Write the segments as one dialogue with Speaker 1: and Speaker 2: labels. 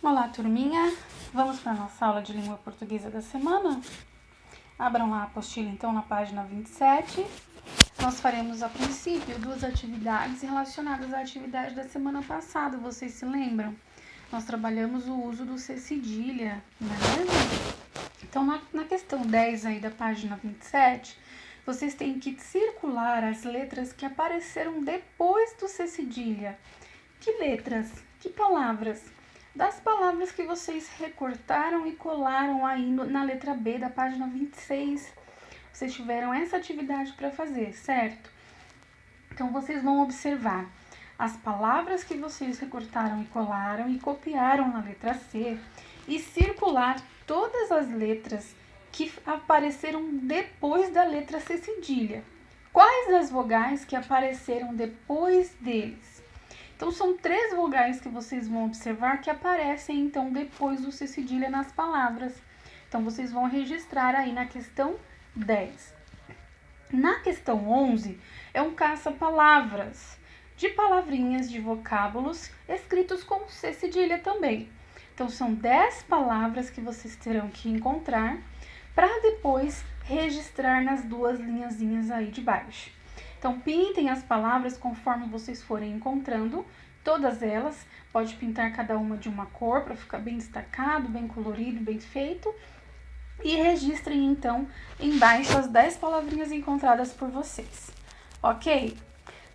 Speaker 1: Olá, turminha! Vamos para a nossa aula de língua portuguesa da semana? Abram lá a apostila, então, na página 27. Nós faremos, a princípio, 2 atividades relacionadas à atividade da semana passada. Vocês se lembram? Nós trabalhamos o uso do C cedilha, não é mesmo? Então, na questão 10 aí da página 27, vocês têm que circular as letras que apareceram depois do C cedilha. Que letras? Que palavras? Das palavras que vocês recortaram e colaram aí na letra B da página 26. Vocês tiveram essa atividade para fazer, certo? Então, vocês vão observar as palavras que vocês recortaram e colaram e copiaram na letra C e circular todas as letras que apareceram depois da letra C cedilha. Quais as vogais que apareceram depois deles? Então, são 3 vogais que vocês vão observar que aparecem, então, depois do C cedilha nas palavras. Então, vocês vão registrar aí na questão 10. Na questão 11, é um caça-palavras, de palavrinhas, de vocábulos, escritos com C cedilha também. Então, são 10 palavras que vocês terão que encontrar para depois registrar nas 2 linhazinhas aí de baixo. Então, pintem as palavras conforme vocês forem encontrando, todas elas. Pode pintar cada uma de uma cor para ficar bem destacado, bem colorido, bem feito. E registrem, então, embaixo as 10 palavrinhas encontradas por vocês, ok?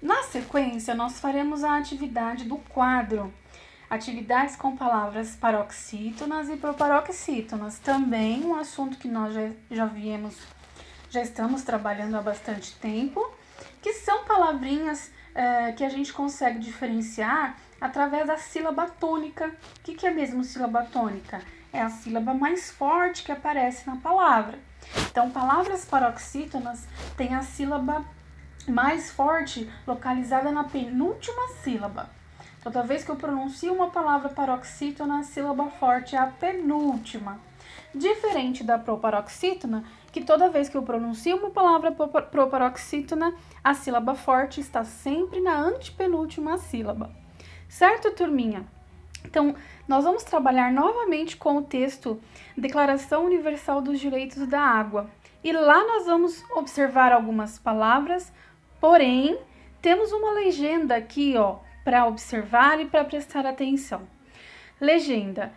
Speaker 1: Na sequência, nós faremos a atividade do quadro. Atividades com palavras paroxítonas e proparoxítonas. Também um assunto que nós já estamos trabalhando há bastante tempo, que são palavrinhas que a gente consegue diferenciar através da sílaba tônica. O que é mesmo sílaba tônica? É a sílaba mais forte que aparece na palavra. Então, palavras paroxítonas têm a sílaba mais forte localizada na penúltima sílaba. Toda vez que eu pronuncio uma palavra paroxítona, a sílaba forte é a penúltima. Diferente da proparoxítona, que toda vez que eu pronuncio uma palavra proparoxítona, a sílaba forte está sempre na antepenúltima sílaba. Certo, turminha? Então, nós vamos trabalhar novamente com o texto Declaração Universal dos Direitos da Água. E lá nós vamos observar algumas palavras, porém, temos uma legenda aqui, ó, para observar e para prestar atenção. Legenda.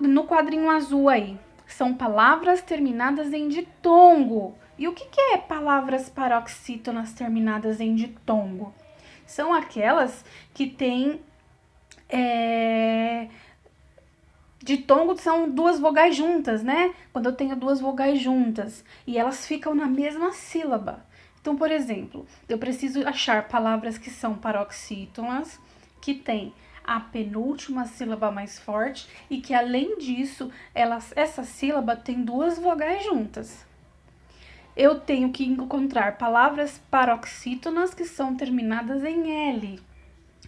Speaker 1: No quadrinho azul aí, são palavras terminadas em ditongo. E o que é palavras paroxítonas terminadas em ditongo? São aquelas que têm... Ditongo são 2 vogais juntas, né? Quando eu tenho 2 vogais juntas e elas ficam na mesma sílaba. Então, por exemplo, eu preciso achar palavras que são paroxítonas, que têm a penúltima sílaba mais forte e que, além disso, essa sílaba tem 2 vogais juntas. Eu tenho que encontrar palavras paroxítonas que são terminadas em L,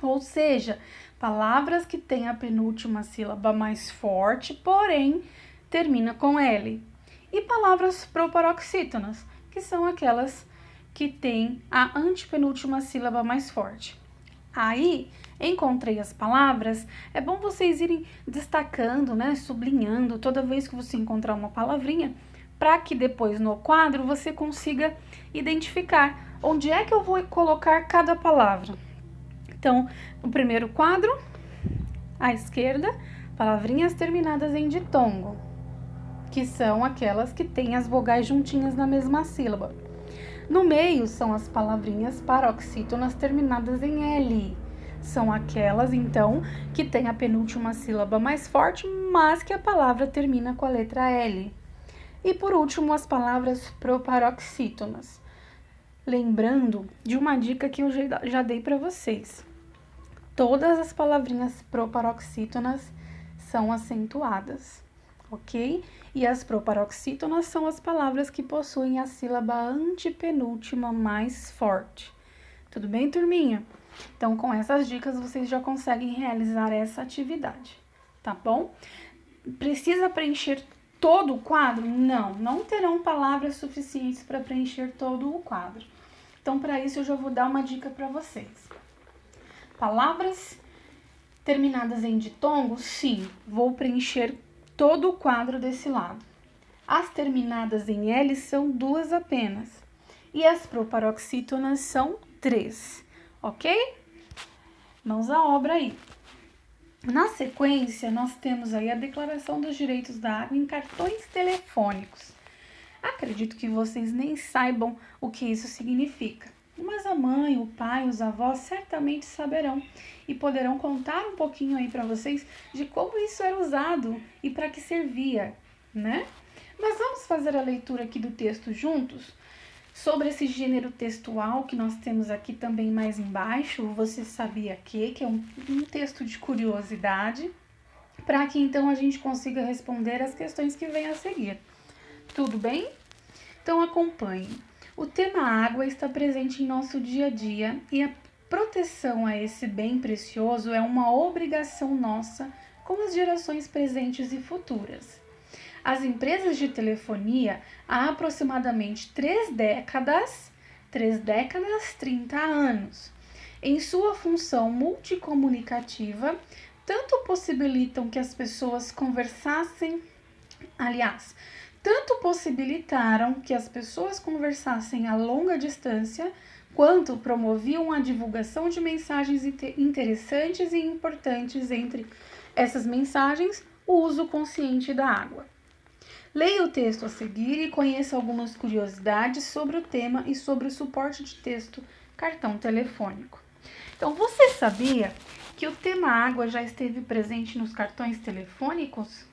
Speaker 1: ou seja, palavras que têm a penúltima sílaba mais forte, porém termina com L. E palavras proparoxítonas, que são aquelas que têm a antepenúltima sílaba mais forte. Aí, encontrei as palavras, é bom vocês irem destacando, né, sublinhando toda vez que você encontrar uma palavrinha, para que depois no quadro você consiga identificar onde é que eu vou colocar cada palavra. Então, no primeiro quadro, à esquerda, palavrinhas terminadas em ditongo, que são aquelas que têm as vogais juntinhas na mesma sílaba. No meio são as palavrinhas paroxítonas terminadas em L. São aquelas, então, que têm a penúltima sílaba mais forte, mas que a palavra termina com a letra L. E por último, as palavras proparoxítonas. Lembrando de uma dica que eu já dei para vocês. Todas as palavrinhas proparoxítonas são acentuadas, ok? E as proparoxítonas são as palavras que possuem a sílaba antepenúltima mais forte. Tudo bem, turminha? Então, com essas dicas, vocês já conseguem realizar essa atividade, tá bom? Precisa preencher todo o quadro? Não terão palavras suficientes para preencher todo o quadro. Então, para isso, eu já vou dar uma dica para vocês. Palavras terminadas em ditongo, sim, vou preencher todo o quadro desse lado. As terminadas em L são 2 apenas. E as proparoxítonas são 3, ok? Mãos à obra aí. Na sequência, nós temos aí a Declaração dos Direitos da Água em cartões telefônicos. Acredito que vocês nem saibam o que isso significa, mas a mãe, o pai, os avós certamente saberão e poderão contar um pouquinho aí para vocês de como isso era usado e para que servia, né? Mas vamos fazer a leitura aqui do texto juntos? Sobre esse gênero textual que nós temos aqui também mais embaixo, você sabia que é um texto de curiosidade, para que então a gente consiga responder as questões que vêm a seguir. Tudo bem? Então acompanhe. O tema água está presente em nosso dia a dia e a proteção a esse bem precioso é uma obrigação nossa com as gerações presentes e futuras. As empresas de telefonia, há aproximadamente 3 décadas, 30 anos, em sua função multicomunicativa, tanto possibilitam que as pessoas tanto possibilitaram que as pessoas conversassem a longa distância, quanto promoviam a divulgação de mensagens interessantes e importantes. Entre essas mensagens, o uso consciente da água. Leia o texto a seguir e conheça algumas curiosidades sobre o tema e sobre o suporte de texto cartão telefônico. Então, você sabia que o tema água já esteve presente nos cartões telefônicos?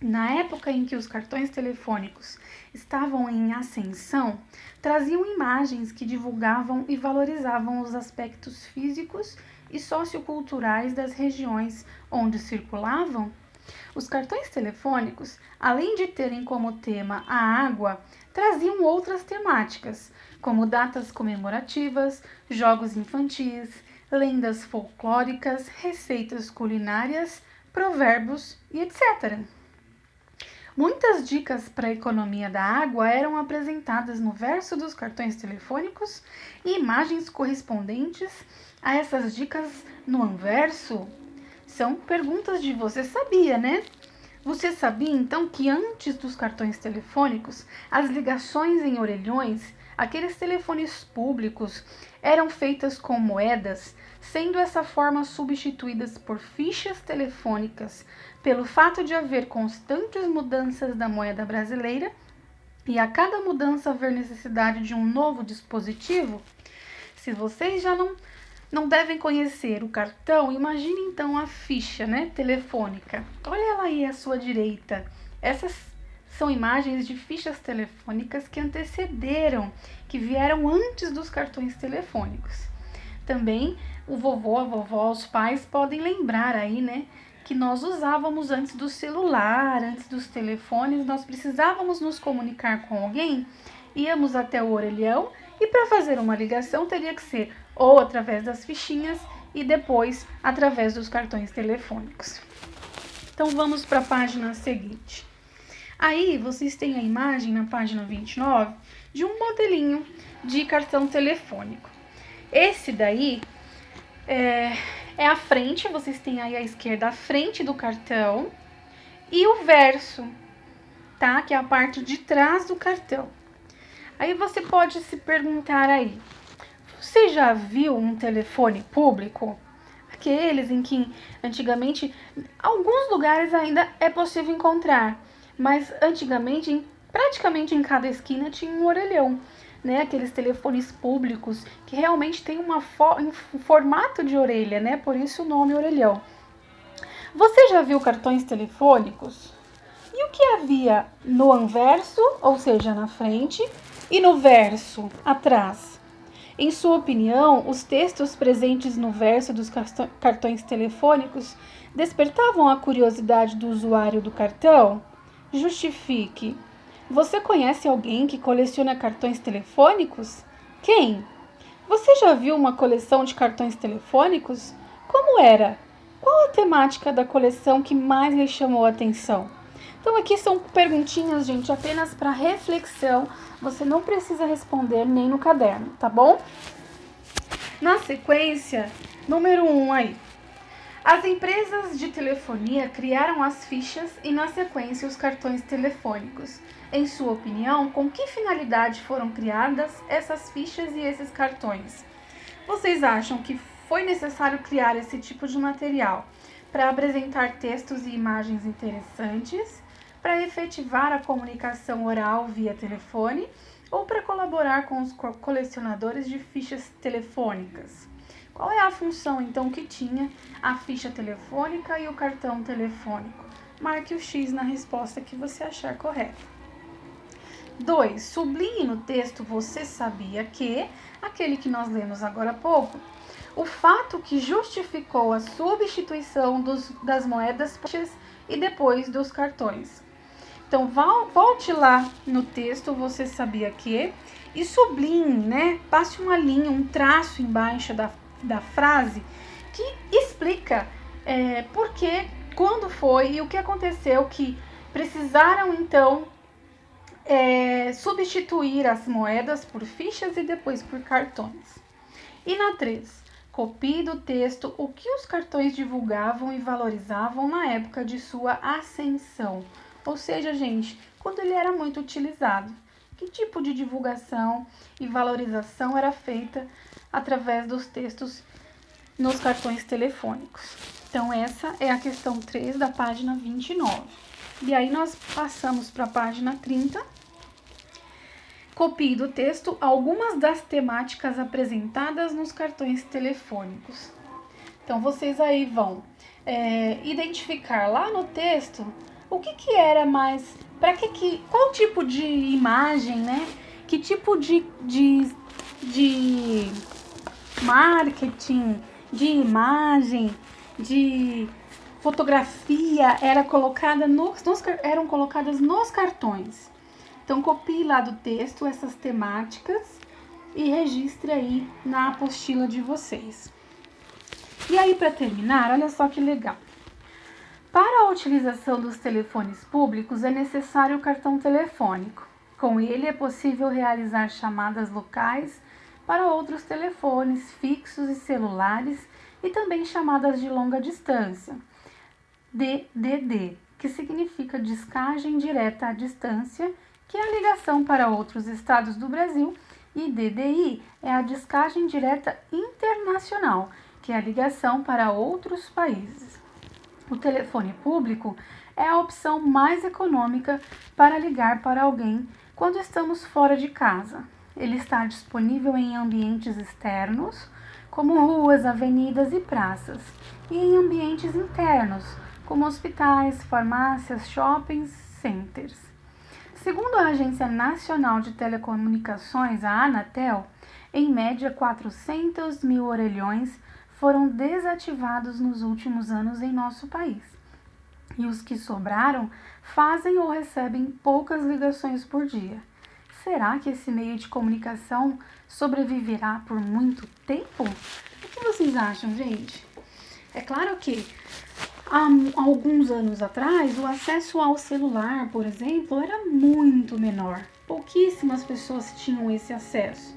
Speaker 1: Na época em que os cartões telefônicos estavam em ascensão, traziam imagens que divulgavam e valorizavam os aspectos físicos e socioculturais das regiões onde circulavam. Os cartões telefônicos, além de terem como tema a água, traziam outras temáticas, como datas comemorativas, jogos infantis, lendas folclóricas, receitas culinárias, provérbios e etc. Muitas dicas para a economia da água eram apresentadas no verso dos cartões telefônicos e imagens correspondentes a essas dicas no anverso. São perguntas de você sabia, né? Você sabia então que antes dos cartões telefônicos, as ligações em orelhões, aqueles telefones públicos, eram feitas com moedas, sendo essa forma substituídas por fichas telefônicas, pelo fato de haver constantes mudanças da moeda brasileira e a cada mudança haver necessidade de um novo dispositivo? Se vocês já não devem conhecer o cartão, imagine então a ficha, né, telefônica. Olha ela aí à sua direita. Essas são imagens de fichas telefônicas que antecederam, que vieram antes dos cartões telefônicos. Também o vovô, a vovó, os pais podem lembrar aí, né, que nós usávamos antes do celular, antes dos telefones, nós precisávamos nos comunicar com alguém, íamos até o orelhão e para fazer uma ligação teria que ser ou através das fichinhas e depois através dos cartões telefônicos. Então vamos para a página seguinte. Aí vocês têm a imagem na página 29 de um modelinho de cartão telefônico. Esse daí é a frente, vocês têm aí à esquerda a frente do cartão e o verso, tá? Que é a parte de trás do cartão. Aí você pode se perguntar aí, você já viu um telefone público? Aqueles em que antigamente, alguns lugares ainda é possível encontrar, mas antigamente, praticamente em cada esquina tinha um orelhão, né? Aqueles telefones públicos que realmente tem um formato de orelha, né? Por isso o nome orelhão. Você já viu cartões telefônicos? E o que havia no anverso, ou seja, na frente, e no verso, atrás? Em sua opinião, os textos presentes no verso dos cartões telefônicos despertavam a curiosidade do usuário do cartão? Justifique. Você conhece alguém que coleciona cartões telefônicos? Quem? Você já viu uma coleção de cartões telefônicos? Como era? Qual a temática da coleção que mais lhe chamou a atenção? Então aqui são perguntinhas, gente, apenas para reflexão. Você não precisa responder nem no caderno, tá bom? Na sequência, número 1 aí. As empresas de telefonia criaram as fichas e, na sequência, os cartões telefônicos. Em sua opinião, com que finalidade foram criadas essas fichas e esses cartões? Vocês acham que foi necessário criar esse tipo de material para apresentar textos e imagens interessantes, para efetivar a comunicação oral via telefone ou para colaborar com os colecionadores de fichas telefônicas? Qual é a função, então, que tinha a ficha telefônica e o cartão telefônico? Marque o X na resposta que você achar correta. 2. Sublinhe no texto "você sabia que", aquele que nós lemos agora há pouco, o fato que justificou a substituição das moedas e depois dos cartões. Então, volte lá no texto "você sabia que" e sublinhe, né? Passe uma linha, um traço embaixo da frase que explica por que, quando foi e o que aconteceu que precisaram, então, substituir as moedas por fichas e depois por cartões. E na 3, copie do texto o que os cartões divulgavam e valorizavam na época de sua ascensão. Ou seja, gente, quando ele era muito utilizado. Que tipo de divulgação e valorização era feita através dos textos nos cartões telefônicos? Então, essa é a questão 3 da página 29. E aí, nós passamos para a página 30. Copie do texto algumas das temáticas apresentadas nos cartões telefônicos. Então, vocês aí vão identificar lá no texto o que era mais, qual tipo de imagem, né? Que tipo de marketing, de imagem, de fotografia eram colocadas nos cartões. Então, copie lá do texto essas temáticas e registre aí na apostila de vocês. E aí, para terminar, olha só que legal. Para a utilização dos telefones públicos é necessário o cartão telefônico. Com ele é possível realizar chamadas locais para outros telefones fixos e celulares e também chamadas de longa distância, DDD, que significa descagem direta à distância, que é a ligação para outros estados do Brasil, e DDI é a descagem direta internacional, que é a ligação para outros países. O telefone público é a opção mais econômica para ligar para alguém quando estamos fora de casa. Ele está disponível em ambientes externos, como ruas, avenidas e praças, e em ambientes internos, como hospitais, farmácias, shopping centers. Segundo a Agência Nacional de Telecomunicações, a Anatel, em média 400 mil orelhões foram desativados nos últimos anos em nosso país. E os que sobraram fazem ou recebem poucas ligações por dia. Será que esse meio de comunicação sobreviverá por muito tempo? O que vocês acham, gente? É claro que há alguns anos atrás, o acesso ao celular, por exemplo, era muito menor. Pouquíssimas pessoas tinham esse acesso.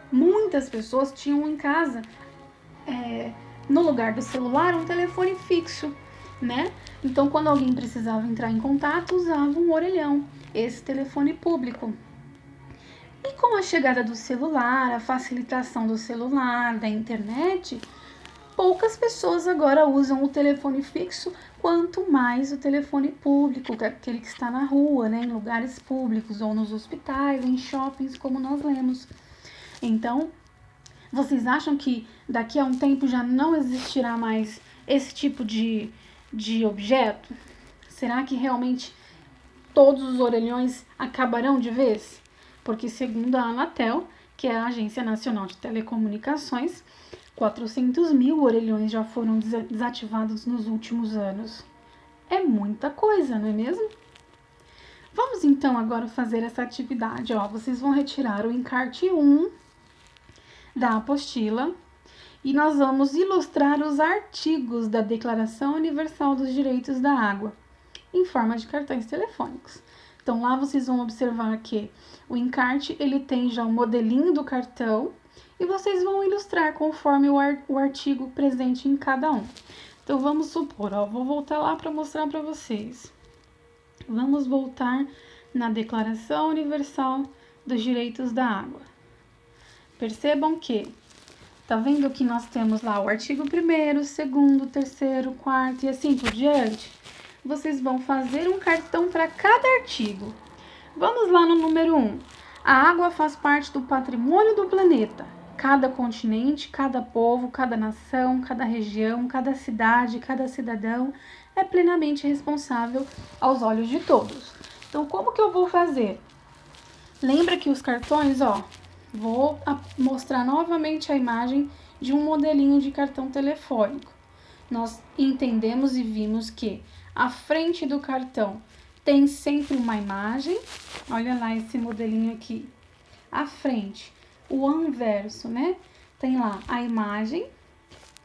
Speaker 1: Muitas pessoas tinham em casa, no lugar do celular, um telefone fixo, né? Então, quando alguém precisava entrar em contato, usava um orelhão, esse telefone público. E com a chegada do celular, a facilitação do celular, da internet, poucas pessoas agora usam o telefone fixo, quanto mais o telefone público, aquele que está na rua, né, em lugares públicos, ou nos hospitais, em shoppings, como nós lemos. Então, vocês acham que daqui a um tempo já não existirá mais esse tipo de objeto? Será que realmente todos os orelhões acabarão de vez? Porque segundo a Anatel, que é a Agência Nacional de Telecomunicações, 400 mil orelhões já foram desativados nos últimos anos. É muita coisa, não é mesmo? Vamos então agora fazer essa atividade. Vocês vão retirar o encarte 1 da apostila e nós vamos ilustrar os artigos da Declaração Universal dos Direitos da Água em forma de cartões telefônicos. Então, lá vocês vão observar que o encarte, ele tem já o modelinho do cartão e vocês vão ilustrar conforme o artigo presente em cada um. Então, vamos supor, ó, vou voltar lá para mostrar para vocês. Vamos voltar na Declaração Universal dos Direitos da Água. Percebam que, tá vendo que nós temos lá o artigo 1º, 2º, 3º, 4º e assim por diante? Vocês vão fazer um cartão para cada artigo. Vamos lá no número 1. A água faz parte do patrimônio do planeta. Cada continente, cada povo, cada nação, cada região, cada cidade, cada cidadão é plenamente responsável aos olhos de todos. Então, como que eu vou fazer? Lembra que os cartões, ó, vou mostrar novamente a imagem de um modelinho de cartão telefônico. Nós entendemos e vimos que a frente do cartão tem sempre uma imagem. Olha lá esse modelinho aqui. A frente, o anverso, né? Tem lá a imagem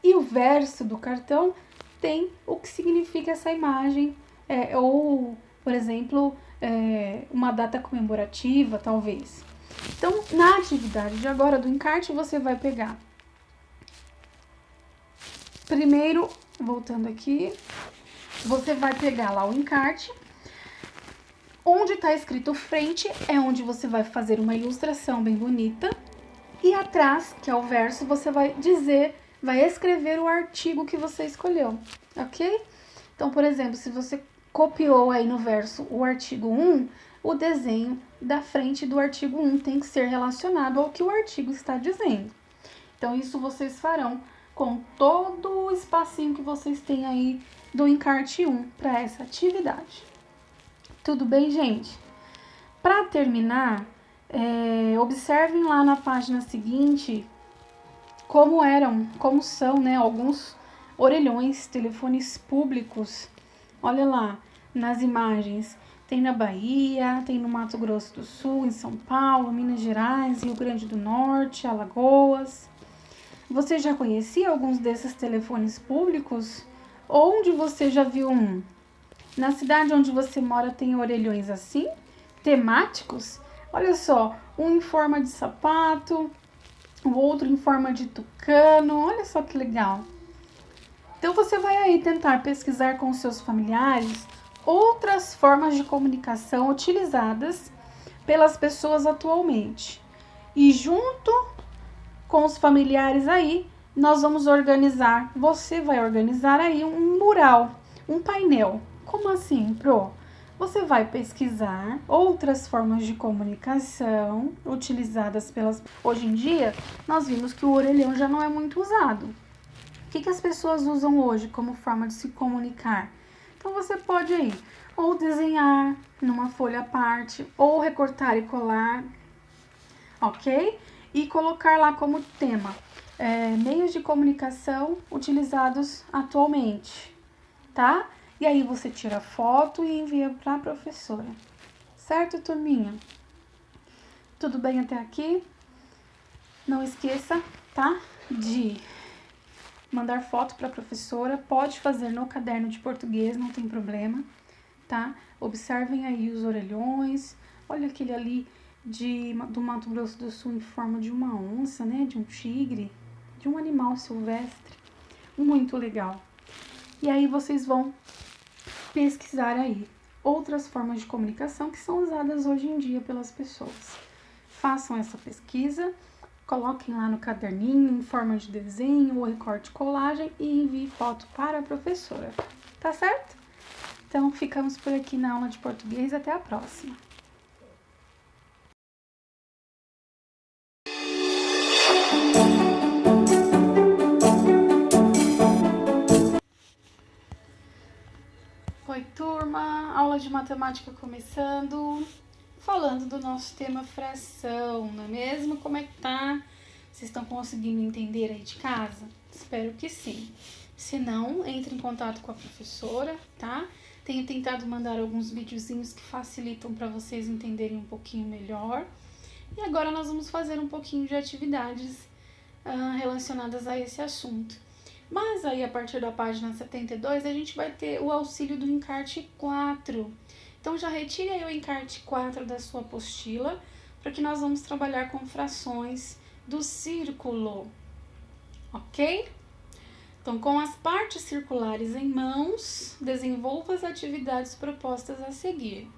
Speaker 1: e o verso do cartão tem o que significa essa imagem, ou, por exemplo, uma data comemorativa, talvez. Então, na atividade de agora do encarte, você vai pegar. Primeiro, voltando aqui, você vai pegar lá o encarte. Onde está escrito frente é onde você vai fazer uma ilustração bem bonita. E atrás, que é o verso, você vai escrever o artigo que você escolheu, ok? Então, por exemplo, se você copiou aí no verso o artigo 1, o desenho da frente do artigo 1 tem que ser relacionado ao que o artigo está dizendo. Então, isso vocês farão com todo o espacinho que vocês têm aí do encarte 1 para essa atividade. Tudo bem, gente? Para terminar, observem lá na página seguinte como são, né, alguns orelhões, telefones públicos. Olha lá, nas imagens, tem na Bahia, tem no Mato Grosso do Sul, em São Paulo, Minas Gerais, Rio Grande do Norte, Alagoas. Você já conhecia alguns desses telefones públicos? Onde você já viu um? Na cidade onde você mora tem orelhões assim, temáticos? Olha só, um em forma de sapato, o outro em forma de tucano, olha só que legal. Então você vai aí tentar pesquisar com seus familiares outras formas de comunicação utilizadas pelas pessoas atualmente. E junto com os familiares aí, nós vamos você vai organizar aí um mural, um painel. Como assim, Pro? Você vai pesquisar outras formas de comunicação utilizadas pelas... Hoje em dia, nós vimos que o orelhão já não é muito usado. O que as pessoas usam hoje como forma de se comunicar? Então, você pode aí ou desenhar numa folha à parte, ou recortar e colar, ok? E colocar lá como tema, meios de comunicação utilizados atualmente, tá? E aí você tira foto e envia para a professora. Certo, turminha? Tudo bem até aqui? Não esqueça, tá? De mandar foto para a professora. Pode fazer no caderno de português, não tem problema, tá? Observem aí os orelhões. Olha aquele ali do Mato Grosso do Sul em forma de uma onça, né? De um tigre, de um animal silvestre. Muito legal. E aí vocês vão pesquisar aí outras formas de comunicação que são usadas hoje em dia pelas pessoas. Façam essa pesquisa, coloquem lá no caderninho em forma de desenho ou recorte colagem e envie foto para a professora. Tá certo? Então, ficamos por aqui na aula de português. Até a próxima! Oi, turma! Aula de matemática começando, falando do nosso tema fração, não é mesmo? Como é que tá? Vocês estão conseguindo entender aí de casa? Espero que sim. Se não, entre em contato com a professora, tá? Tenho tentado mandar alguns videozinhos que facilitam para vocês entenderem um pouquinho melhor. E agora nós vamos fazer um pouquinho de atividades relacionadas a esse assunto. Mas aí, a partir da página 72, a gente vai ter o auxílio do encarte 4. Então, já retire aí o encarte 4 da sua apostila, porque nós vamos trabalhar com frações do círculo, ok? Então, com as partes circulares em mãos, desenvolva as atividades propostas a seguir.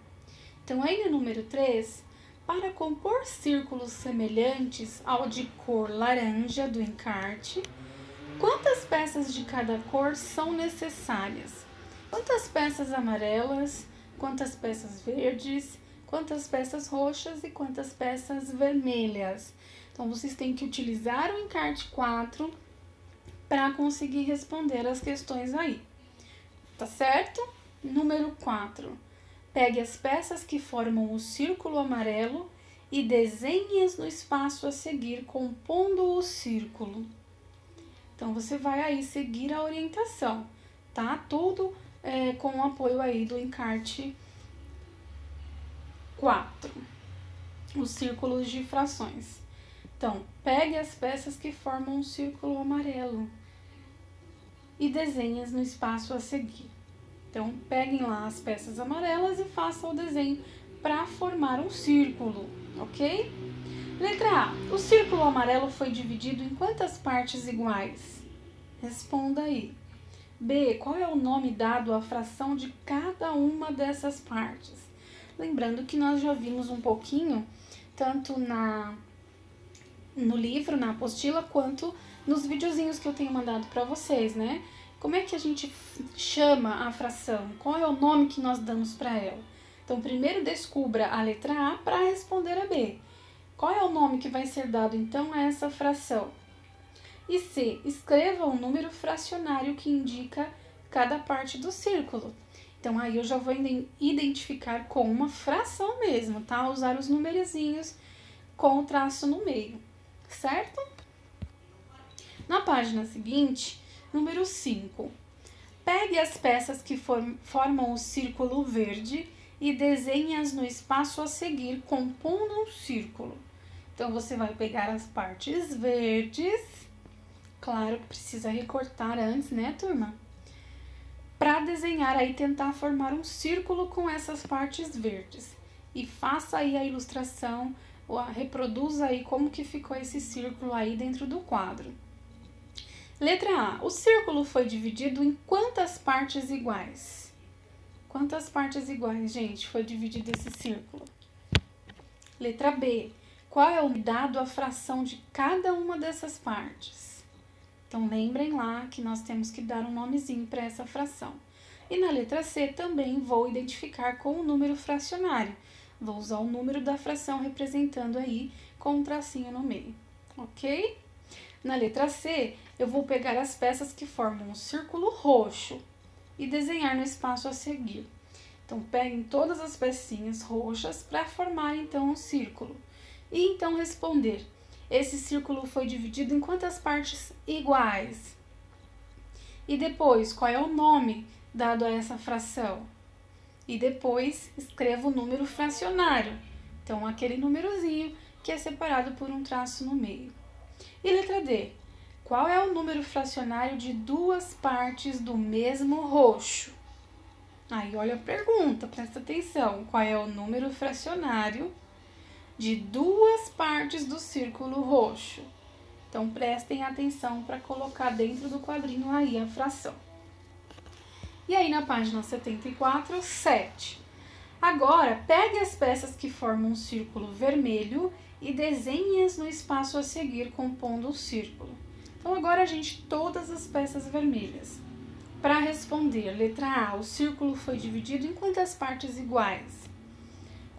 Speaker 1: Então, aí no número 3, para compor círculos semelhantes ao de cor laranja do encarte, quantas peças de cada cor são necessárias? Quantas peças amarelas, quantas peças verdes, quantas peças roxas e quantas peças vermelhas? Então, vocês têm que utilizar o encarte 4 para conseguir responder as questões aí. Tá certo? Número 4. Pegue as peças que formam o círculo amarelo e desenhe-as no espaço a seguir, compondo o círculo. Então, você vai aí seguir a orientação, tá? Tudo com o apoio aí do encarte 4. Os círculos de frações. Então, pegue as peças que formam um círculo amarelo e desenhe-as no espaço a seguir. Então, peguem lá as peças amarelas e façam o desenho para formar um círculo, ok? Letra A. O círculo amarelo foi dividido em quantas partes iguais? Responda aí. B. Qual é o nome dado à fração de cada uma dessas partes? Lembrando que nós já vimos um pouquinho, tanto no livro, na apostila, quanto nos videozinhos que eu tenho mandado para vocês, né? Como é que a gente chama a fração? Qual é o nome que nós damos para ela? Então, primeiro descubra a letra A para responder a B. Qual é o nome que vai ser dado, então, a essa fração? E C, escreva o número fracionário que indica cada parte do círculo. Então, aí eu já vou identificar com uma fração mesmo, tá? Usar os numerozinhos com o traço no meio, certo? Na página seguinte, número 5. Pegue as peças que formam o círculo verde e desenhe-as no espaço a seguir, compondo um círculo. Então, você vai pegar as partes verdes, claro que precisa recortar antes, né, turma? Para desenhar aí, tentar formar um círculo com essas partes verdes. E faça aí a ilustração, ou reproduza aí como que ficou esse círculo aí dentro do quadro. Letra A. O círculo foi dividido em quantas partes iguais? Quantas partes iguais, gente, foi dividido esse círculo? Letra B. Qual é o dado à fração de cada uma dessas partes? Então, lembrem lá que nós temos que dar um nomezinho para essa fração. E na letra C também vou identificar com o número fracionário. Vou usar o número da fração representando aí com um tracinho no meio, ok? Na letra C, eu vou pegar as peças que formam um círculo roxo e desenhar no espaço a seguir. Então, peguem todas as pecinhas roxas para formar, então, um círculo. E, então, responder. Esse círculo foi dividido em quantas partes iguais? E depois, qual é o nome dado a essa fração? E depois, escreva o número fracionário. Então, aquele númerozinho que é separado por um traço no meio. E letra D. Qual é o número fracionário de duas partes do mesmo roxo? Aí, olha a pergunta, presta atenção. Qual é o número fracionário de duas partes do círculo roxo? Então, prestem atenção para colocar dentro do quadrinho aí a fração. E aí, na página 74, 7. Agora, pegue as peças que formam um círculo vermelho e desenhe-as no espaço a seguir, compondo o círculo. Então, agora, gente, todas as peças vermelhas. Para responder, letra A, o círculo foi dividido em quantas partes iguais?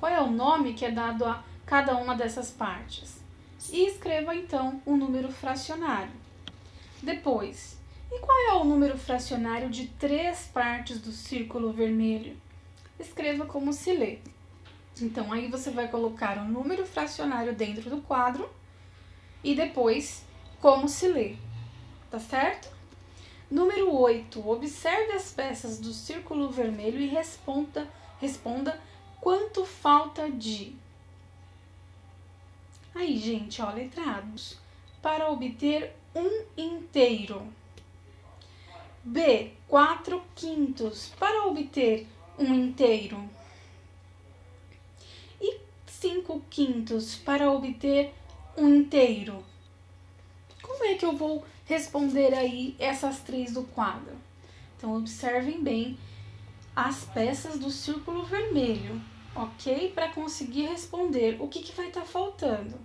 Speaker 1: Qual é o nome que é dado a cada uma dessas partes? E escreva, então, o número fracionário. Depois, e qual é o número fracionário de 3 partes do círculo vermelho? Escreva como se lê. Então, aí você vai colocar o número fracionário dentro do quadro e depois como se lê, tá certo? Número 8. Observe as peças do círculo vermelho e responda quanto falta de... Aí, gente, ó, letrados. Para obter um inteiro. B, 4/5 para obter um inteiro. E 5/5 para obter um inteiro. como é que eu vou responder aí essas 3 do quadro? Então, observem bem as peças do círculo vermelho, ok? Para conseguir responder o que vai estar faltando,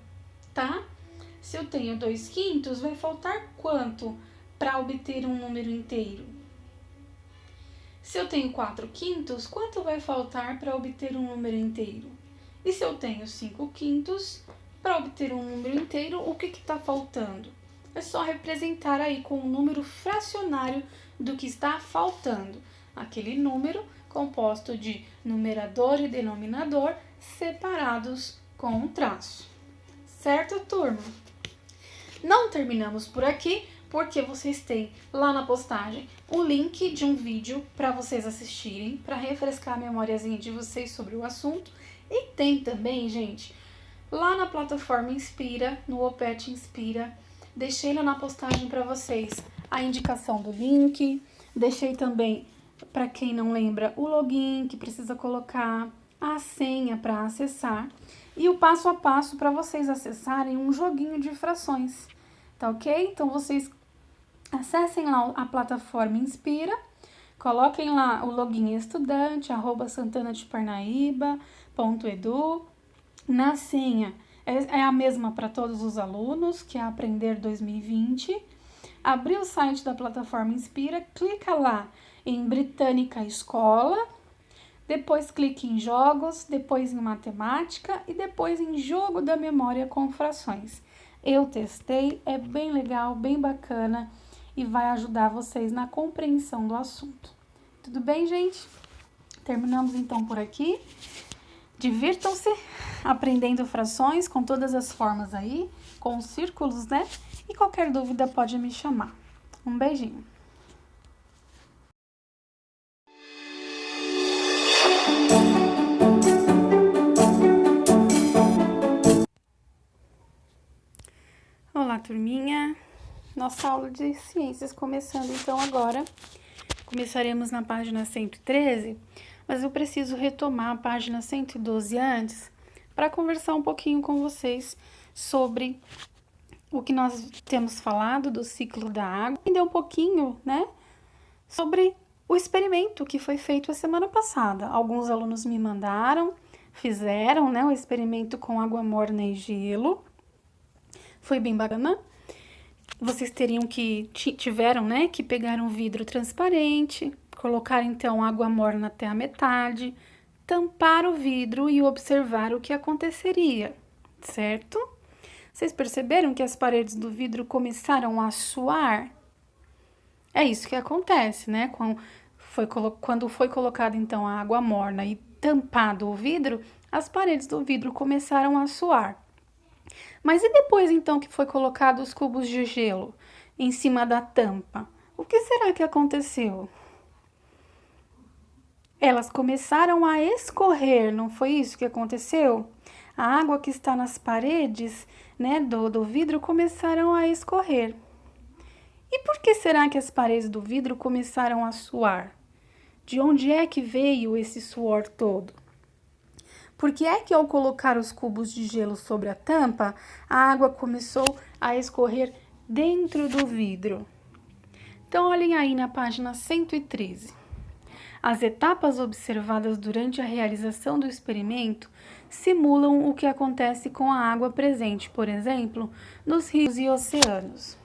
Speaker 1: tá? Se eu tenho 2/5, vai faltar quanto para obter um número inteiro? Se eu tenho 4/5, quanto vai faltar para obter um número inteiro? E se eu tenho 5/5, para obter um número inteiro, o que está faltando? É só representar aí com um número fracionário do que está faltando. Aquele número composto de numerador e denominador separados com um traço. Certo, turma? Não terminamos por aqui, porque vocês têm lá na postagem o link de um vídeo para vocês assistirem, para refrescar a memoriazinha de vocês sobre o assunto. E tem também, gente, lá na plataforma Inspira, no Opet Inspira, deixei lá na postagem para vocês a indicação do link, deixei também, para quem não lembra, o login que precisa colocar, a senha para acessar e o passo a passo para vocês acessarem um joguinho de frações, tá ok? Então, vocês acessem lá a plataforma Inspira, coloquem lá o login estudante, @santanadeparnaíba.edu. Na senha é a mesma para todos os alunos, que é Aprender 2020. Abrir o site da plataforma Inspira, clica lá em Britânica Escola, depois clique em Jogos, depois em Matemática e depois em Jogo da Memória com Frações. Eu testei, é bem legal, bem bacana e vai ajudar vocês na compreensão do assunto. Tudo bem, gente? Terminamos então por aqui. Divirtam-se aprendendo frações com todas as formas aí, com os círculos, né? E qualquer dúvida pode me chamar. Um beijinho. Olá, turminha. Nossa aula de ciências começando então agora. Começaremos na página 113, mas eu preciso retomar a página 112 antes para conversar um pouquinho com vocês sobre o que nós temos falado do ciclo da água, entender um pouquinho, né, sobre o experimento que foi feito a semana passada. Alguns alunos me mandaram, fizeram, né, o experimento com água morna e gelo. Foi bem bacana. Vocês tiveram, né, que pegar um vidro transparente, colocar então água morna até a metade, tampar o vidro e observar o que aconteceria, certo? Vocês perceberam que as paredes do vidro começaram a suar? É isso que acontece, né? Quando foi colocada então a água morna e tampado o vidro, as paredes do vidro começaram a suar. Mas e depois, então, que foi colocado os cubos de gelo em cima da tampa? O que será que aconteceu? Elas começaram a escorrer, não foi isso que aconteceu? A água que está nas paredes, né, do vidro começaram a escorrer. E por que será que as paredes do vidro começaram a suar? De onde é que veio esse suor todo? Porque é que ao colocar os cubos de gelo sobre a tampa, a água começou a escorrer dentro do vidro. Então, olhem aí na página 113. As etapas observadas durante a realização do experimento simulam o que acontece com a água presente, por exemplo, nos rios e oceanos.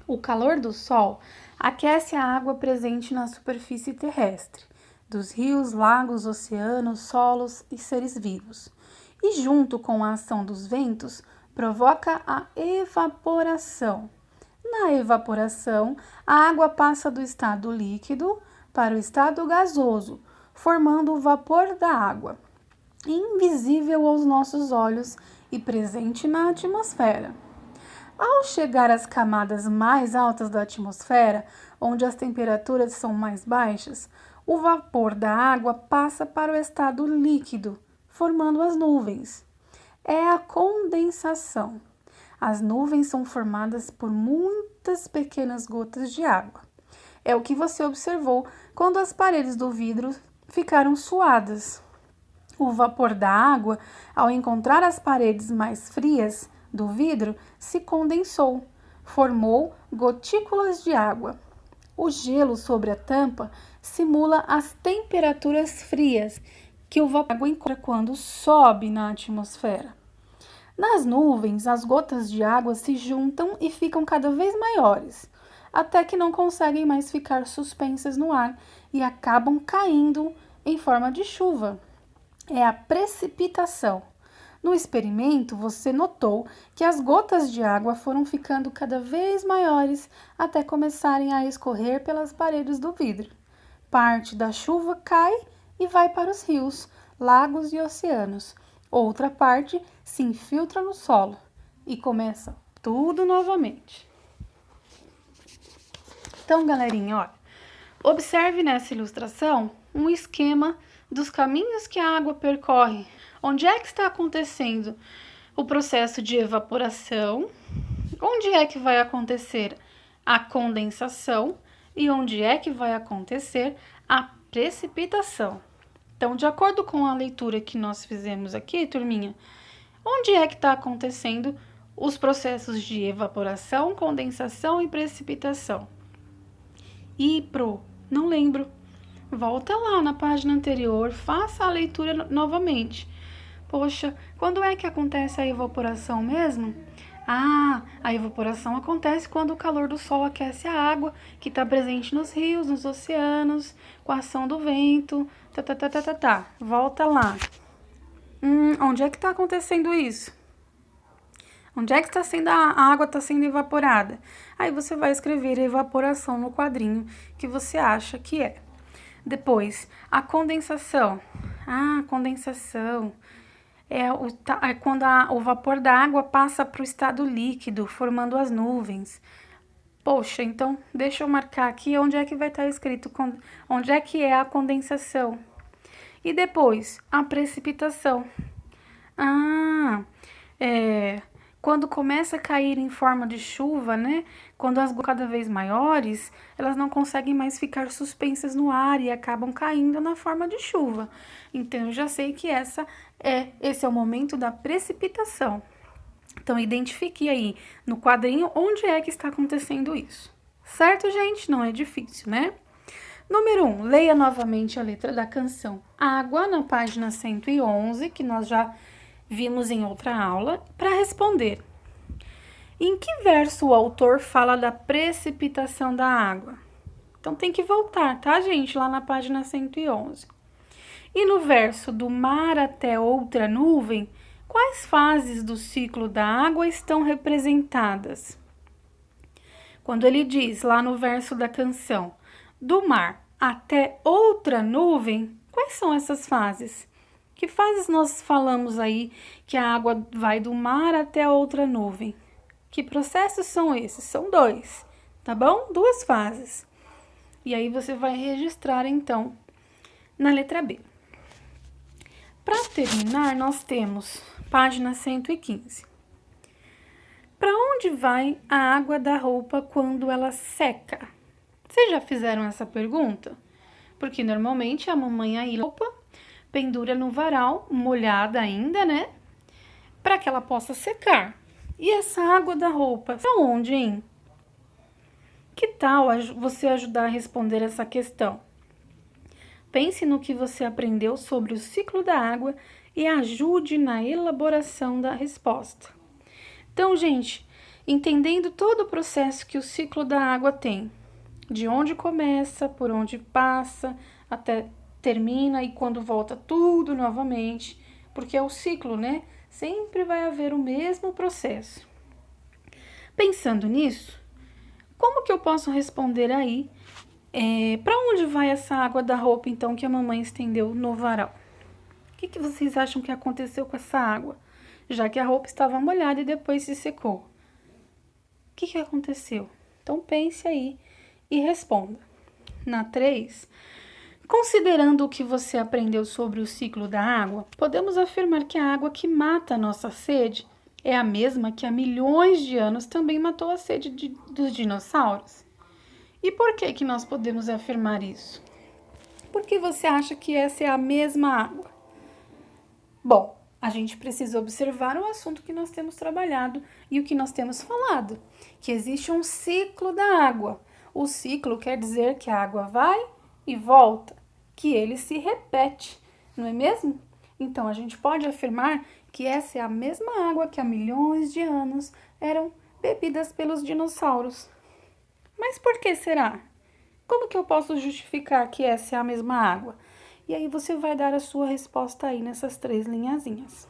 Speaker 1: O calor do sol aquece a água presente na superfície terrestre, dos rios, lagos, oceanos, solos e seres vivos. E junto com a ação dos ventos, provoca a evaporação. Na evaporação, a água passa do estado líquido para o estado gasoso, formando o vapor da água, invisível aos nossos olhos e presente na atmosfera. Ao chegar às camadas mais altas da atmosfera, onde as temperaturas são mais baixas, o vapor da água passa para o estado líquido, formando as nuvens. É a condensação. As nuvens são formadas por muitas pequenas gotas de água. É o que você observou quando as paredes do vidro ficaram suadas. O vapor da água, ao encontrar as paredes mais frias do vidro, se condensou, formou gotículas de água. O gelo sobre a tampa simula as temperaturas frias que o vapor encontra quando sobe na atmosfera. Nas nuvens, as gotas de água se juntam e ficam cada vez maiores, até que não conseguem mais ficar suspensas no ar e acabam caindo em forma de chuva. É a precipitação. No experimento, você notou que as gotas de água foram ficando cada vez maiores até começarem a escorrer pelas paredes do vidro. Parte da chuva cai e vai para os rios, lagos e oceanos. Outra parte se infiltra no solo e começa tudo novamente. Então, galerinha, olha, observe nessa ilustração um esquema dos caminhos que a água percorre. Onde é que está acontecendo o processo de evaporação? Onde é que vai acontecer a condensação? E onde é que vai acontecer a precipitação? Então, de acordo com a leitura que nós fizemos aqui, turminha, onde é que está acontecendo os processos de evaporação, condensação e precipitação? Não lembro. Volta lá na página anterior, faça a leitura novamente. Poxa, quando é que acontece a evaporação mesmo? Ah, a evaporação acontece quando o calor do sol aquece a água que está presente nos rios, nos oceanos, com a ação do vento. Volta lá. Onde é que está acontecendo isso? Onde é que a água está sendo evaporada? Aí você vai escrever evaporação no quadrinho que você acha que é. Depois, a condensação. A condensação é quando o vapor da água passa para o estado líquido, formando as nuvens. Poxa, então deixa eu marcar aqui onde é que vai estar escrito, onde é que é a condensação. E depois, a precipitação. Quando começa a cair em forma de chuva, né? Quando as gotas cada vez maiores, elas não conseguem mais ficar suspensas no ar e acabam caindo na forma de chuva. Então, eu já sei que esse é o momento da precipitação. Então, identifique aí no quadrinho onde é que está acontecendo isso. Certo, gente? Não é difícil, né? Número 1, leia novamente a letra da canção Água, na página 111, que nós já vimos em outra aula, para responder. Em que verso o autor fala da precipitação da água? Então, tem que voltar, tá, gente? Lá na página 111. E no verso do mar até outra nuvem, quais fases do ciclo da água estão representadas? Quando ele diz lá no verso da canção, do mar até outra nuvem, quais são essas fases? Que fases nós falamos aí que a água vai do mar até outra nuvem? Que processos são esses? São 2, tá bom? 2 fases. E aí você vai registrar, então, na letra B. Para terminar, nós temos página 115. Para onde vai a água da roupa quando ela seca? Vocês já fizeram essa pergunta? Porque normalmente a mamãe aí roupa pendura no varal, molhada ainda, né? Para que ela possa secar. E essa água da roupa, para onde, hein? Que tal você ajudar a responder essa questão? Pense no que você aprendeu sobre o ciclo da água e ajude na elaboração da resposta. Então, gente, entendendo todo o processo que o ciclo da água tem, de onde começa, por onde passa, até termina e quando volta tudo novamente, porque é o ciclo, né? Sempre vai haver o mesmo processo. Pensando nisso, como que eu posso responder aí? Para onde vai essa água da roupa, então, que a mamãe estendeu no varal? O que vocês acham que aconteceu com essa água? Já que a roupa estava molhada e depois se secou. O que aconteceu? Então, pense aí e responda. Na 3, considerando o que você aprendeu sobre o ciclo da água, podemos afirmar que a água que mata a nossa sede é a mesma que há milhões de anos também matou a sede dos dinossauros. E por que nós podemos afirmar isso? Por que você acha que essa é a mesma água? Bom, A gente precisa observar o assunto que nós temos trabalhado e o que nós temos falado, que existe um ciclo da água. O ciclo quer dizer que a água vai e volta, que ele se repete, não é mesmo? Então, a gente pode afirmar que essa é a mesma água que há milhões de anos eram bebidas pelos dinossauros. Mas por que será? Como que eu posso justificar que essa é a mesma água? E aí você vai dar a sua resposta aí nessas 3 linhazinhas.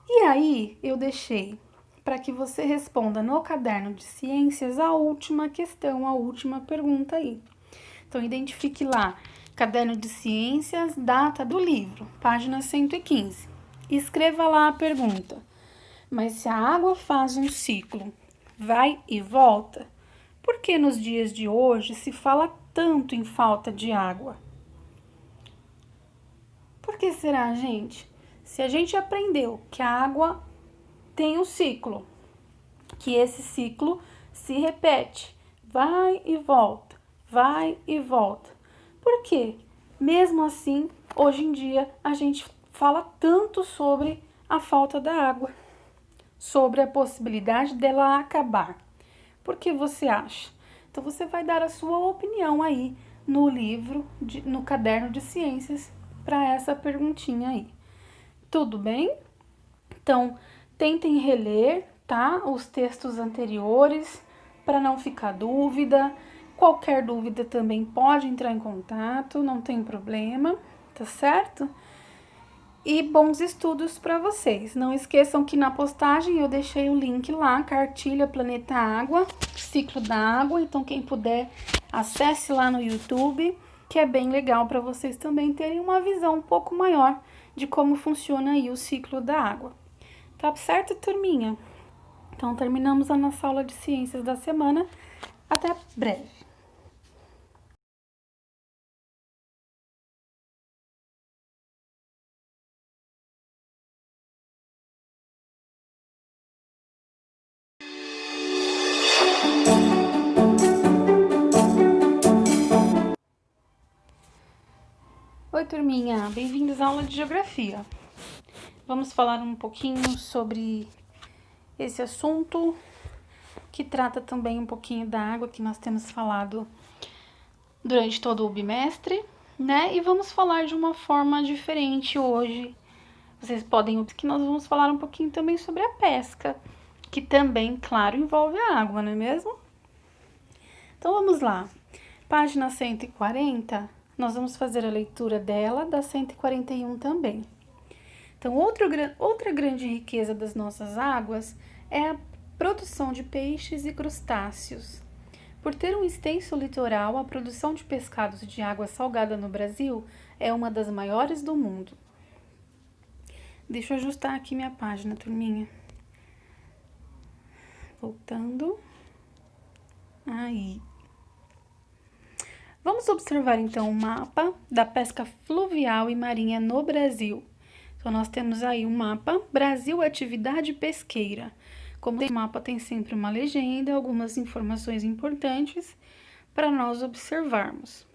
Speaker 1: E aí eu deixei para que você responda no caderno de ciências a última questão, a última pergunta aí. Então identifique lá, caderno de ciências, data do livro, página 115. Escreva lá a pergunta. Mas se a água faz um ciclo, vai e volta, por que nos dias de hoje se fala tanto em falta de água? Por que será, gente? Se a gente aprendeu que a água tem um ciclo, que esse ciclo se repete, vai e volta, vai e volta. Por quê? Mesmo assim, hoje em dia, a gente fala tanto sobre a falta da água, sobre a possibilidade dela acabar. Por que você acha? Então, você vai dar a sua opinião aí no livro, no caderno de ciências, para essa perguntinha aí. Tudo bem? Então, tentem reler, tá? Os textos anteriores, para não ficar dúvida. Qualquer dúvida também pode entrar em contato, não tem problema, tá certo? E bons estudos para vocês. Não esqueçam que na postagem eu deixei o link lá, Cartilha Planeta Água, Ciclo da Água. Então, quem puder, acesse lá no YouTube, que é bem legal para vocês também terem uma visão um pouco maior de como funciona aí o ciclo da água. Tá certo, turminha? Então, terminamos a nossa aula de ciências da semana. Até breve. Oi, turminha, bem-vindos à aula de Geografia. Vamos falar um pouquinho sobre esse assunto que trata também um pouquinho da água que nós temos falado durante todo o bimestre, né? E vamos falar de uma forma diferente hoje. Vocês podem ver que nós vamos falar um pouquinho também sobre a pesca, que também, claro, envolve a água, não é mesmo? Então, vamos lá. Página 140, nós vamos fazer a leitura dela, da 141 também. Então, outra grande riqueza das nossas águas é a produção de peixes e crustáceos. Por ter um extenso litoral, a produção de pescados de água salgada no Brasil é uma das maiores do mundo. Deixa eu ajustar aqui minha página, turminha. Voltando. Aí. Vamos observar, então, o mapa da pesca fluvial e marinha no Brasil. Então, nós temos aí um mapa, Brasil Atividade Pesqueira. Como o mapa tem sempre uma legenda, algumas informações importantes para nós observarmos.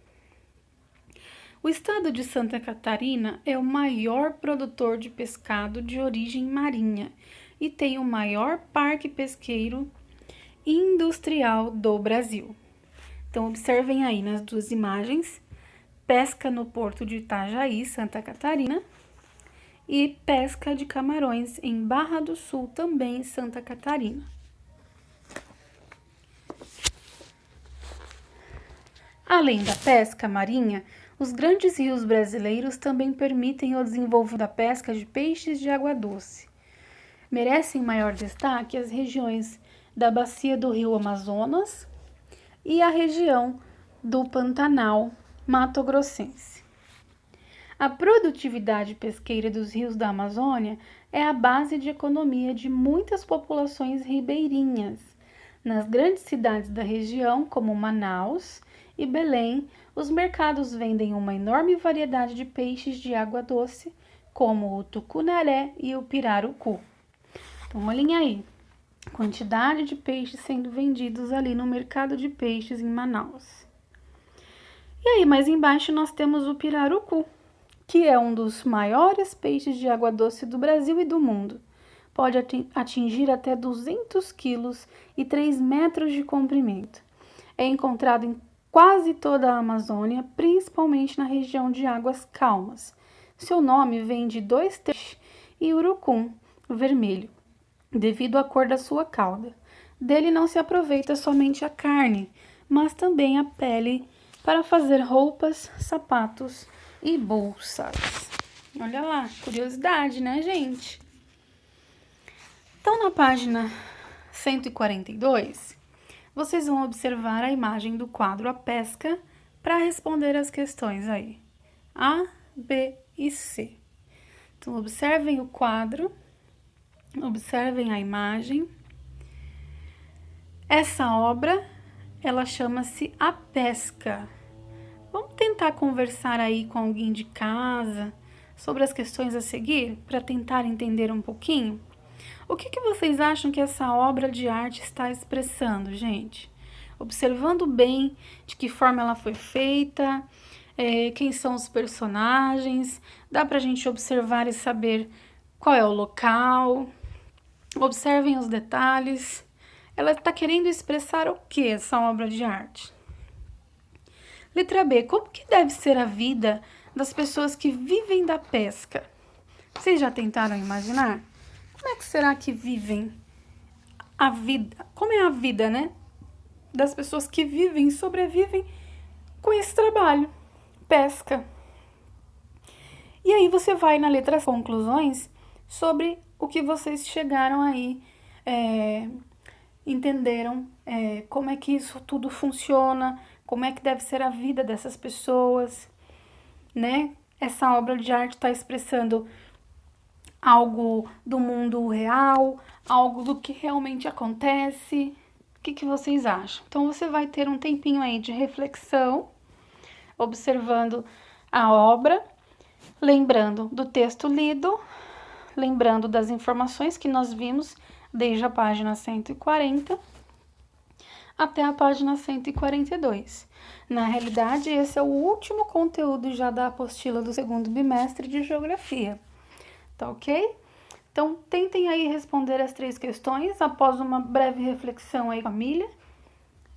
Speaker 1: O estado de Santa Catarina é o maior produtor de pescado de origem marinha e tem o maior parque pesqueiro industrial do Brasil. Então, observem aí nas duas imagens, pesca no porto de Itajaí, Santa Catarina, e pesca de camarões em Barra do Sul, também em Santa Catarina. Além da pesca marinha, os grandes rios brasileiros também permitem o desenvolvimento da pesca de peixes de água doce. Merecem maior destaque as regiões da bacia do rio Amazonas e a região do Pantanal Mato-Grossense. A produtividade pesqueira dos rios da Amazônia é a base de economia de muitas populações ribeirinhas. Nas grandes cidades da região, como Manaus e Belém, os mercados vendem uma enorme variedade de peixes de água doce, como o tucunaré e o pirarucu. Então, olhem aí, quantidade de peixes sendo vendidos ali no mercado de peixes em Manaus. E aí, mais embaixo, nós temos o pirarucu, que é um dos maiores peixes de água doce do Brasil e do mundo. Pode atingir até 200 quilos e 3 metros de comprimento. É encontrado em quase toda a Amazônia, principalmente na região de águas calmas. Seu nome vem de 2 peixes e urucum vermelho, devido à cor da sua cauda. Dele não se aproveita somente a carne, mas também a pele para fazer roupas, sapatos e bolsas. Olha lá, curiosidade, né, gente? Então, na página 142, vocês vão observar a imagem do quadro A Pesca para responder as questões aí. A, B e C. Então, observem o quadro, observem a imagem. Essa obra, ela chama-se A Pesca. Vamos tentar conversar aí com alguém de casa sobre as questões a seguir, para tentar entender um pouquinho? O que vocês acham que essa obra de arte está expressando, gente? Observando bem de que forma ela foi feita, quem são os personagens, dá pra gente observar e saber qual é o local. Observem os detalhes. Ela está querendo expressar o que, essa obra de arte? Letra B. Como que deve ser a vida das pessoas que vivem da pesca? Vocês já tentaram imaginar? Como é que será que vivem a vida? Como é a vida, né? Das pessoas que vivem, sobrevivem com esse trabalho, pesca. E aí você vai na letra conclusões sobre o que vocês chegaram aí, entenderam como é que isso tudo funciona, como é que deve ser a vida dessas pessoas, né? Essa obra de arte está expressando algo do mundo real, algo do que realmente acontece. O que vocês acham? Então, você vai ter um tempinho aí de reflexão, observando a obra, lembrando do texto lido, lembrando das informações que nós vimos desde a página 140 até a página 142. Na realidade, esse é o último conteúdo já da apostila do segundo bimestre de Geografia. Tá ok? Então, tentem aí responder as 3 questões após uma breve reflexão aí, família.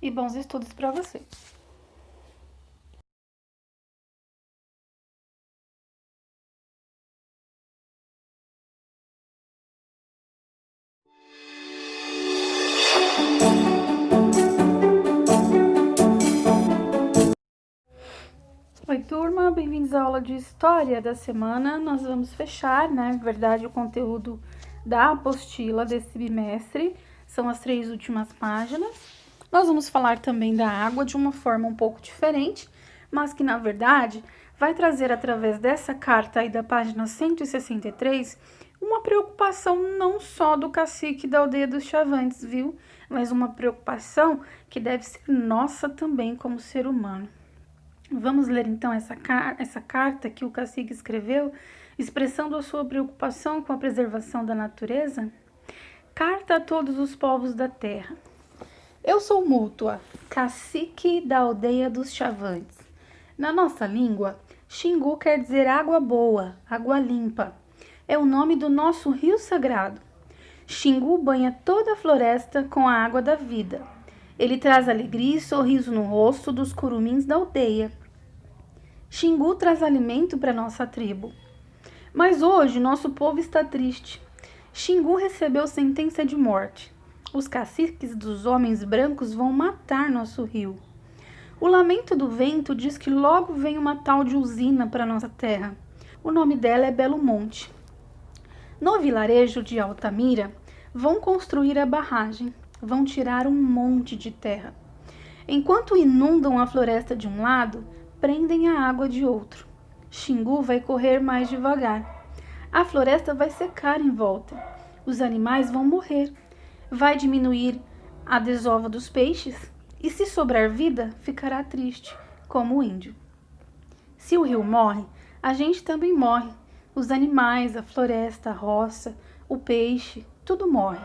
Speaker 1: E bons estudos para vocês. Oi, turma, bem-vindos à aula de História da semana. Nós vamos fechar, né, na verdade, o conteúdo da apostila desse bimestre. São as 3 últimas páginas. Nós vamos falar também da água de uma forma um pouco diferente, mas que, na verdade, vai trazer, através dessa carta aí da página 163, uma preocupação não só do cacique da aldeia dos Chavantes, viu? Mas uma preocupação que deve ser nossa também como ser humano. Vamos ler então essa carta que o cacique escreveu, expressando a sua preocupação com a preservação da natureza? Carta a todos os povos da terra. Eu sou Mútua, cacique da aldeia dos Chavantes. Na nossa língua, Xingu quer dizer água boa, água limpa. É o nome do nosso rio sagrado. Xingu banha toda a floresta com a água da vida. Ele traz alegria e sorriso no rosto dos curumins da aldeia. Xingu traz alimento para nossa tribo. Mas hoje nosso povo está triste. Xingu recebeu sentença de morte. Os caciques dos homens brancos vão matar nosso rio. O lamento do vento diz que logo vem uma tal de usina para nossa terra. O nome dela é Belo Monte. No vilarejo de Altamira, vão construir a barragem. Vão tirar um monte de terra. Enquanto inundam a floresta de um lado, prendem a água de outro. Xingu vai correr mais devagar. A floresta vai secar em volta. Os animais vão morrer. Vai diminuir a desova dos peixes e, se sobrar vida, ficará triste, como o índio. Se o rio morre, a gente também morre. Os animais, a floresta, a roça, o peixe, tudo morre.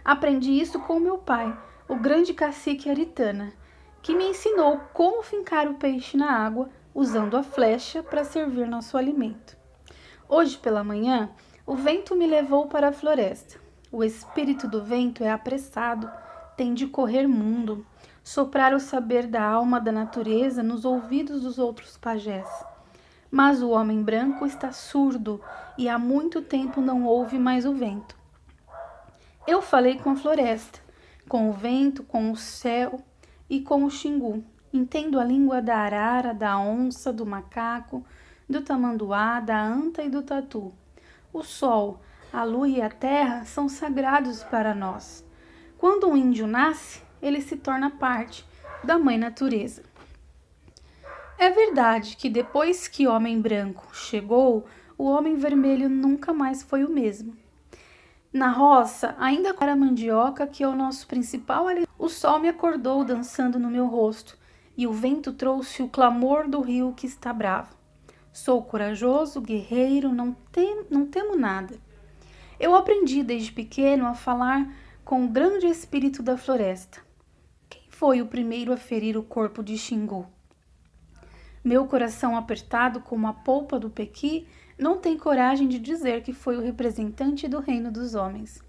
Speaker 1: Aprendi isso com meu pai, o grande cacique Aritana, que me ensinou como fincar o peixe na água usando a flecha para servir nosso alimento. Hoje pela manhã, o vento me levou para a floresta. O espírito do vento é apressado, tem de correr mundo, soprar o saber da alma da natureza nos ouvidos dos outros pajés. Mas o homem branco está surdo e há muito tempo não ouve mais o vento. Eu falei com a floresta, com o vento, com o céu e com o xingu. Entendo a língua da arara, da onça, do macaco, do tamanduá, da anta e do tatu. O sol, a lua e a terra são sagrados para nós. Quando um índio nasce, ele se torna parte da mãe natureza. É verdade que depois que o homem branco chegou, o homem vermelho nunca mais foi o mesmo. Na roça, ainda com a mandioca, que é o nosso principal alimento, o sol me acordou dançando no meu rosto, e o vento trouxe o clamor do rio que está bravo. Sou corajoso, guerreiro, não temo nada. Eu aprendi desde pequeno a falar com o grande espírito da floresta. Quem foi o primeiro a ferir o corpo de Xingu? Meu coração apertado como a polpa do pequi não tem coragem de dizer que foi o representante do reino dos homens.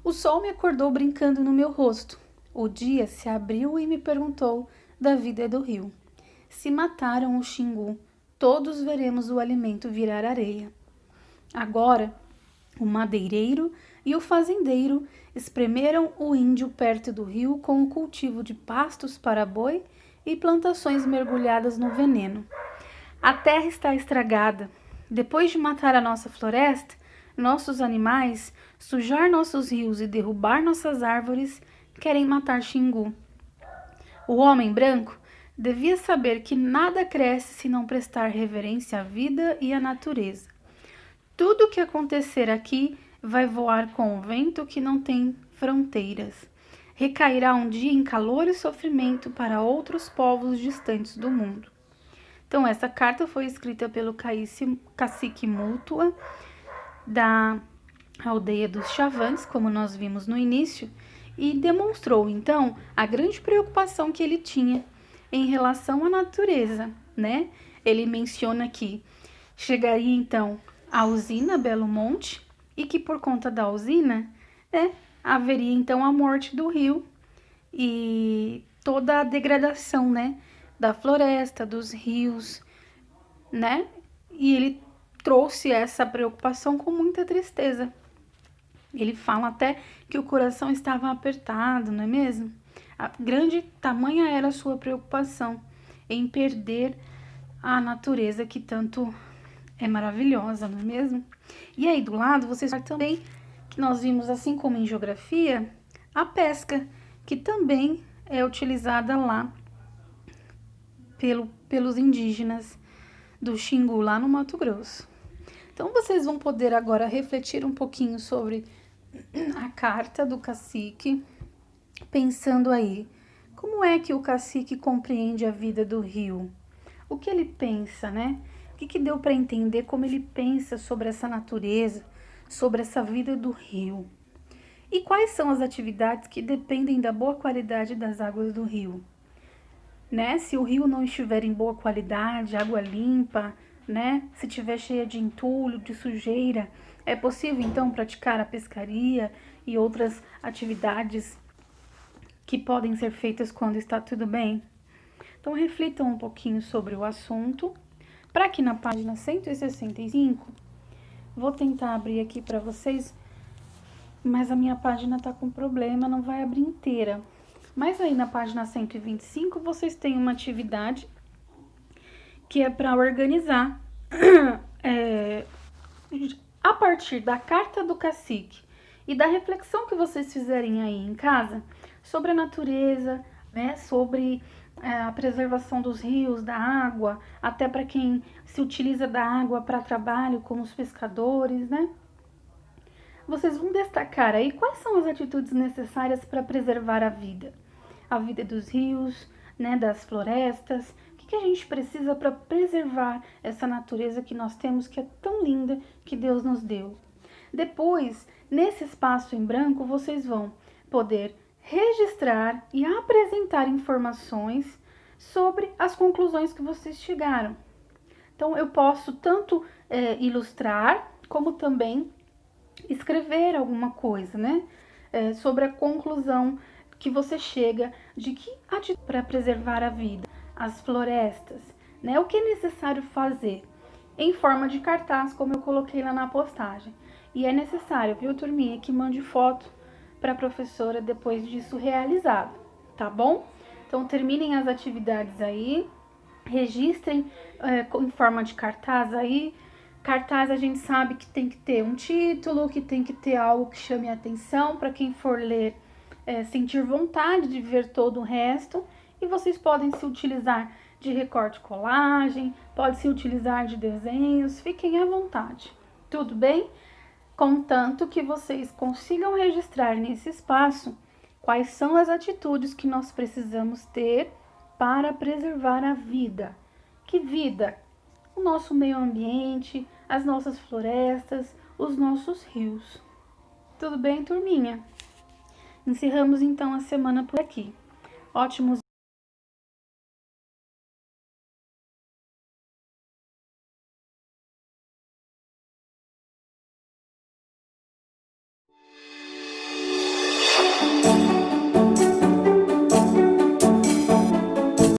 Speaker 1: O sol me acordou brincando no meu rosto. O dia se abriu e me perguntou da vida do rio. Se mataram o Xingu, todos veremos o alimento virar areia. Agora, o madeireiro e o fazendeiro espremeram o índio perto do rio com o cultivo de pastos para boi e plantações mergulhadas no veneno. A terra está estragada. Depois de matar a nossa floresta, nossos animais, sujar nossos rios e derrubar nossas árvores, querem matar Xingu. O homem branco devia saber que nada cresce se não prestar reverência à vida e à natureza. Tudo o que acontecer aqui vai voar com o vento que não tem fronteiras. Recairá um dia em calor e sofrimento para outros povos distantes do mundo. Então, essa carta foi escrita pelo cacique Mútua, da aldeia dos Chavantes, como nós vimos no início, e demonstrou, então, a grande preocupação que ele tinha em relação à natureza, né? Ele menciona que chegaria, então, a usina Belo Monte e que, por conta da usina, haveria, então, a morte do rio e toda a degradação, né? Da floresta, dos rios, né? E ele trouxe essa preocupação com muita tristeza. Ele fala até que o coração estava apertado, não é mesmo? A grande tamanha era a sua preocupação em perder a natureza que tanto é maravilhosa, não é mesmo? E aí do lado vocês também que nós vimos, assim como em geografia, a pesca, que também é utilizada lá pelos indígenas do Xingu, lá no Mato Grosso. Então, vocês vão poder agora refletir um pouquinho sobre a carta do cacique, pensando aí, como é que o cacique compreende a vida do rio? O que ele pensa, né? O que deu para entender como ele pensa sobre essa natureza, sobre essa vida do rio? E quais são as atividades que dependem da boa qualidade das águas do rio? Né? Se o rio não estiver em boa qualidade, água limpa, né? Se estiver cheia de entulho, de sujeira, é possível então praticar a pescaria e outras atividades que podem ser feitas quando está tudo bem? Então reflitam um pouquinho sobre o assunto. Para que na página 165, vou tentar abrir aqui para vocês, mas a minha página está com problema, não vai abrir inteira. Mas aí na página 125 vocês têm uma atividade que é para organizar a partir da carta do cacique e da reflexão que vocês fizerem aí em casa sobre a natureza, né, sobre a preservação dos rios, da água, até para quem se utiliza da água para trabalho, como os pescadores, né? Vocês vão destacar aí quais são as atitudes necessárias para preservar a vida dos rios, né, das florestas. O que a gente precisa para preservar essa natureza que nós temos, que é tão linda, que Deus nos deu? Depois, nesse espaço em branco, vocês vão poder registrar e apresentar informações sobre as conclusões que vocês chegaram. Então, eu posso tanto ilustrar, como também escrever alguma coisa, né? Sobre a conclusão que você chega de que atitude para preservar a vida, as florestas, né? O que é necessário fazer em forma de cartaz, como eu coloquei lá na postagem. E é necessário, viu, turminha, que mande foto para a professora depois disso realizado, tá bom? Então, terminem as atividades aí, registrem em forma de cartaz aí. Cartaz a gente sabe que tem que ter um título, que tem que ter algo que chame a atenção para quem for ler, sentir vontade de ver todo o resto. E vocês podem se utilizar de recorte colagem, pode se utilizar de desenhos, fiquem à vontade, tudo bem? Contanto que vocês consigam registrar nesse espaço quais são as atitudes que nós precisamos ter para preservar a vida. Que vida? O nosso meio ambiente, as nossas florestas, os nossos rios. Tudo bem, turminha? Encerramos então a semana por aqui. Ótimos